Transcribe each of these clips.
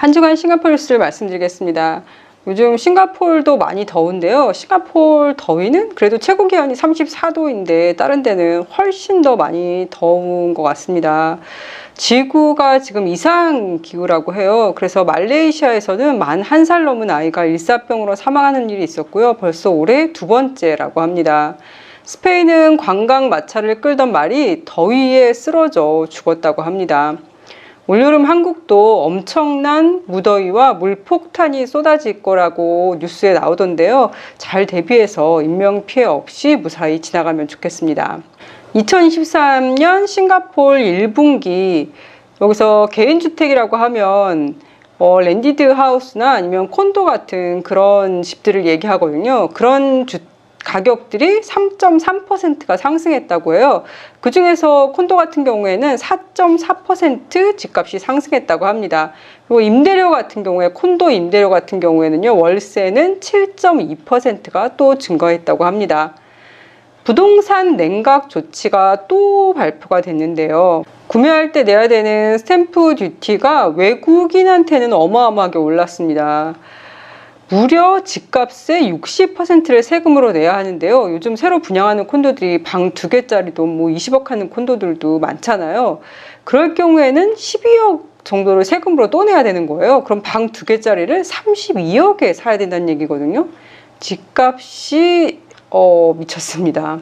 한 주간 싱가포르 뉴스를 말씀드리겠습니다. 요즘 싱가포르도 많이 더운데요. 싱가포르 더위는 그래도 최고 기온이 34도인데 다른 데는 훨씬 더 많이 더운 것 같습니다. 지구가 지금 이상기후라고 해요. 그래서 말레이시아에서는 만 1살 넘은 아이가 일사병으로 사망하는 일이 있었고요. 벌써 올해 두 번째라고 합니다. 스페인은 관광 마차를 끌던 말이 더위에 쓰러져 죽었다고 합니다. 올여름 한국도 엄청난 무더위와 물폭탄이 쏟아질 거라고 뉴스에 나오던데요. 잘 대비해서 인명피해 없이 무사히 지나가면 좋겠습니다. 2023년 싱가포르 1분기 여기서 개인주택이라고 하면 랜디드 하우스나 아니면 콘도 같은 그런 집들을 얘기하거든요. 그런 가격들이 3.3%가 상승했다고 해요. 그 중에서 콘도 같은 경우에는 4.4% 집값이 상승했다고 합니다. 그리고 임대료 같은 경우에 콘도 임대료 같은 경우에는요, 월세는 7.2%가 또 증가했다고 합니다. 부동산 냉각 조치가 또 발표가 됐는데요. 구매할 때 내야 되는 스탬프 듀티가 외국인한테는 어마어마하게 올랐습니다. 무려 집값의 60%를 세금으로 내야 하는데요. 요즘 새로 분양하는 콘도들이 방 2개짜리도 뭐 20억 하는 콘도들도 많잖아요. 그럴 경우에는 12억 정도를 세금으로 또 내야 되는 거예요. 그럼 방 2개짜리를 32억에 사야 된다는 얘기거든요. 집값이 미쳤습니다.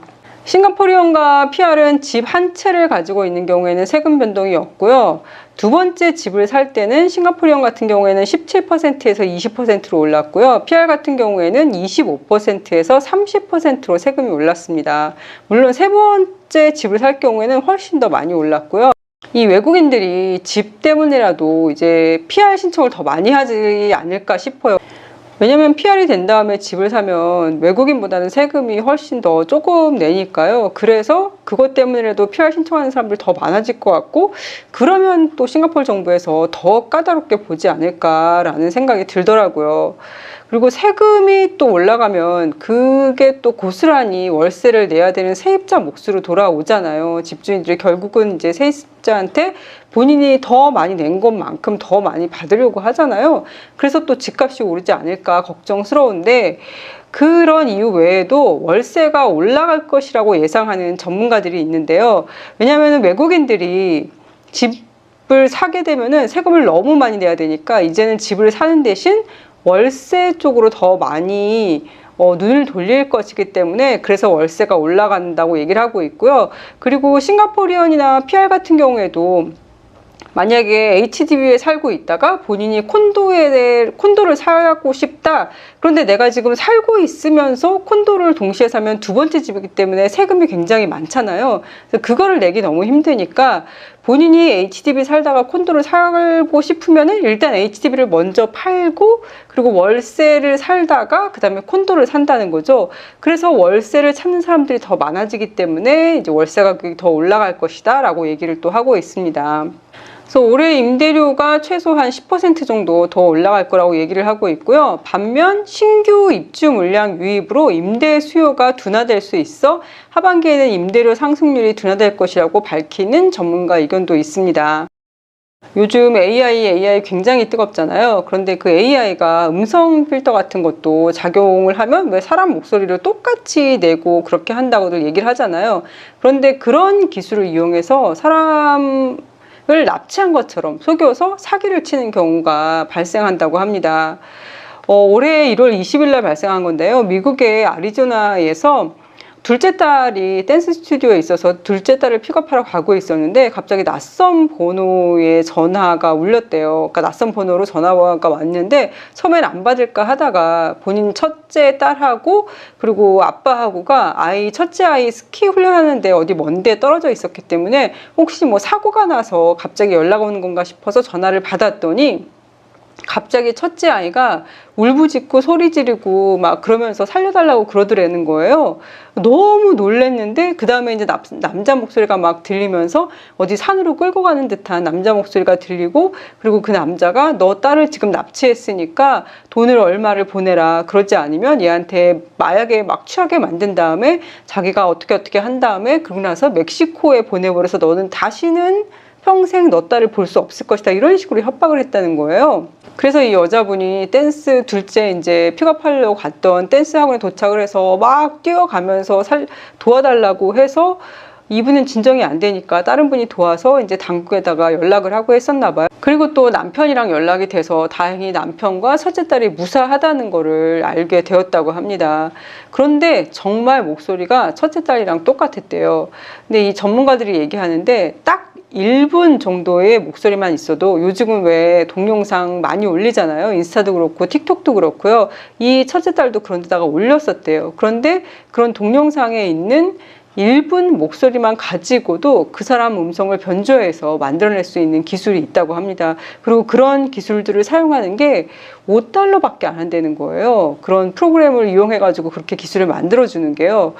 싱가포르연과 PR은 집 한 채를 가지고 있는 경우에는 세금 변동이 없고요. 두 번째 집을 살 때는 싱가포르연 같은 경우에는 17%에서 20%로 올랐고요. PR 같은 경우에는 25%에서 30%로 세금이 올랐습니다. 물론 세 번째 집을 살 경우에는 훨씬 더 많이 올랐고요. 이 외국인들이 집 때문에라도 이제 PR 신청을 더 많이 하지 않을까 싶어요. 왜냐면 PR이 된 다음에 집을 사면 외국인보다는 세금이 훨씬 더 조금 내니까요. 그래서 그것 때문에라도 PR 신청하는 사람들 더 많아질 것 같고, 그러면 또 싱가포르 정부에서 더 까다롭게 보지 않을까라는 생각이 들더라고요. 그리고 세금이 또 올라가면 그게 또 고스란히 월세를 내야 되는 세입자 몫으로 돌아오잖아요. 집주인들이 결국은 이제 세입자한테 본인이 더 많이 낸 것만큼 더 많이 받으려고 하잖아요. 그래서 또 집값이 오르지 않을까 걱정스러운데, 그런 이유 외에도 월세가 올라갈 것이라고 예상하는 전문가들이 있는데요. 왜냐하면 외국인들이 집을 사게 되면은 세금을 너무 많이 내야 되니까 이제는 집을 사는 대신 월세 쪽으로 더 많이 눈을 돌릴 것이기 때문에 그래서 월세가 올라간다고 얘기를 하고 있고요. 그리고 싱가포르연이나 PR 같은 경우에도 만약에 HDB에 살고 있다가 본인이 콘도를 사고 싶다. 그런데 내가 지금 살고 있으면서 콘도를 동시에 사면 두 번째 집이기 때문에 세금이 굉장히 많잖아요. 그래서 그거를 내기 너무 힘드니까 본인이 HDB 살다가 콘도를 살고 싶으면은 일단 HDB를 먼저 팔고 그리고 월세를 살다가 그 다음에 콘도를 산다는 거죠. 그래서 월세를 찾는 사람들이 더 많아지기 때문에 이제 월세 가격이 더 올라갈 것이다 라고 얘기를 또 하고 있습니다. 그래서 올해 임대료가 최소한 10% 정도 더 올라갈 거라고 얘기를 하고 있고요. 반면 신규 입주 물량 유입으로 임대 수요가 둔화될 수 있어 하반기에는 임대료 상승률이 둔화될 것이라고 밝히는 전문가 의견도 있습니다. 요즘 AI 굉장히 뜨겁잖아요. 그런데 그 AI가 음성 필터 같은 것도 작용을 하면 왜 사람 목소리를 똑같이 내고 그렇게 한다고들 얘기를 하잖아요. 그런데 그런 기술을 이용해서 사람을 납치한 것처럼 속여서 사기를 치는 경우가 발생한다고 합니다. 올해 1월 20일 날 발생한 건데요. 미국의 아리조나에서 둘째 딸이 댄스 스튜디오에 있어서 둘째 딸을 픽업하러 가고 있었는데 갑자기 낯선 번호에 전화가 울렸대요. 그러니까 낯선 번호로 전화가 왔는데 처음엔 안 받을까 하다가 본인 첫째 딸하고 그리고 아빠하고가 첫째 아이 스키 훈련하는데 어디 먼데 떨어져 있었기 때문에 혹시 뭐 사고가 나서 갑자기 연락 오는 건가 싶어서 전화를 받았더니 갑자기 첫째 아이가 울부짖고 소리 지르고 막 그러면서 살려달라고 그러더라는 거예요. 너무 놀랬는데 그 다음에 이제 남자 목소리가 막 들리면서 어디 산으로 끌고 가는 듯한 남자 목소리가 들리고, 그리고 그 남자가 너 딸을 지금 납치했으니까 돈을 얼마를 보내라. 그러지 않으면 얘한테 마약에 막 취하게 만든 다음에 자기가 어떻게 한 다음에 그러고 나서 멕시코에 보내버려서 너는 다시는 평생 너 딸을 볼 수 없을 것이다, 이런 식으로 협박을 했다는 거예요. 그래서 이 여자분이 댄스 둘째 이제 픽업하려고 갔던 댄스 학원에 도착을 해서 막 뛰어가면서 도와달라고 해서 이분은 진정이 안 되니까 다른 분이 도와서 이제 당국에다가 연락을 하고 했었나 봐요. 그리고 또 남편이랑 연락이 돼서 다행히 남편과 첫째 딸이 무사하다는 거를 알게 되었다고 합니다. 그런데 정말 목소리가 첫째 딸이랑 똑같았대요. 근데 이 전문가들이 얘기하는데 딱 1분 정도의 목소리만 있어도, 요즘은 왜 동영상 많이 올리잖아요. 인스타도 그렇고 틱톡도 그렇고요. 이 첫째 딸도 그런 데다가 올렸었대요. 그런데 그런 동영상에 있는 1분 목소리만 가지고도 그 사람 음성을 변조해서 만들어낼 수 있는 기술이 있다고 합니다. 그리고 그런 기술들을 사용하는 게 $5밖에 안 한다는 거예요. 그런 프로그램을 이용해가지고 그렇게 기술을 만들어주는 게요.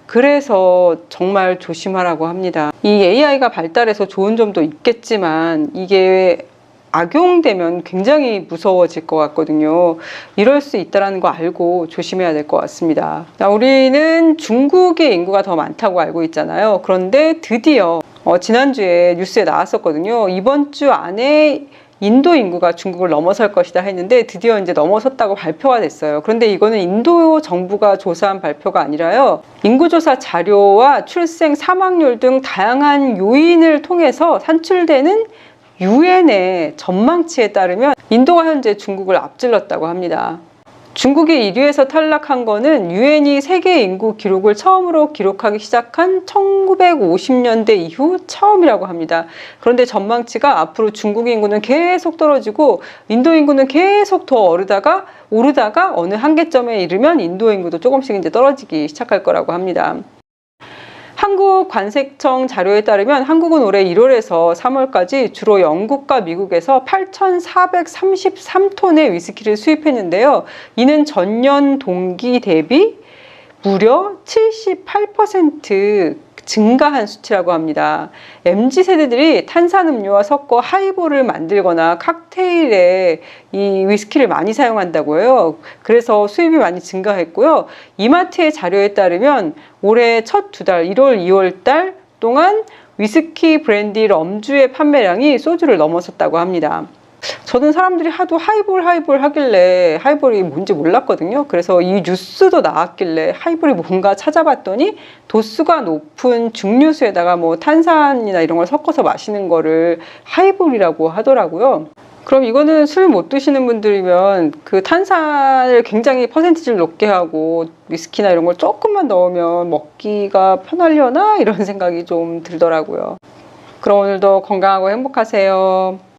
그래서 정말 조심하라고 합니다. 이 AI가 발달해서 좋은 점도 있겠지만 이게 악용되면 굉장히 무서워질 것 같거든요. 이럴 수 있다는 거 알고 조심해야 될 것 같습니다. 자, 우리는 중국의 인구가 더 많다고 알고 있잖아요. 그런데 드디어 지난주에 뉴스에 나왔었거든요. 이번 주 안에 인도 인구가 중국을 넘어설 것이다 했는데 드디어 이제 넘어섰다고 발표가 됐어요. 그런데 이거는 인도 정부가 조사한 발표가 아니라요, 인구조사 자료와 출생 사망률 등 다양한 요인을 통해서 산출되는 유엔의 전망치에 따르면 인도가 현재 중국을 앞질렀다고 합니다. 중국이 1위에서 탈락한 거는 유엔이 세계 인구 기록을 처음으로 기록하기 시작한 1950년대 이후 처음이라고 합니다. 그런데 전망치가 앞으로 중국 인구는 계속 떨어지고 인도 인구는 계속 더 오르다가 어느 한계점에 이르면 인도 인구도 조금씩 이제 떨어지기 시작할 거라고 합니다. 한국관세청 자료에 따르면 한국은 올해 1월에서 3월까지 주로 영국과 미국에서 8,433톤의 위스키를 수입했는데요. 이는 전년 동기 대비 무려 78% 증가한 수치라고 합니다. MZ세대들이 탄산음료와 섞어 하이볼을 만들거나 칵테일에 이 위스키를 많이 사용한다고 해요. 그래서 수입이 많이 증가했고요. 이마트의 자료에 따르면 올해 첫 두 달, 1월, 2월 달 동안 위스키, 브랜디, 럼주의 판매량이 소주를 넘어섰다고 합니다. 저는 사람들이 하도 하이볼 하길래 하이볼이 뭔지 몰랐거든요. 그래서 이 뉴스도 나왔길래 하이볼이 뭔가 찾아봤더니 도수가 높은 증류수에다가 뭐 탄산이나 이런 걸 섞어서 마시는 거를 하이볼이라고 하더라고요. 그럼 이거는 술 못 드시는 분들이면 그 탄산을 굉장히 퍼센티지를 높게 하고 위스키나 이런 걸 조금만 넣으면 먹기가 편하려나, 이런 생각이 좀 들더라고요. 그럼 오늘도 건강하고 행복하세요.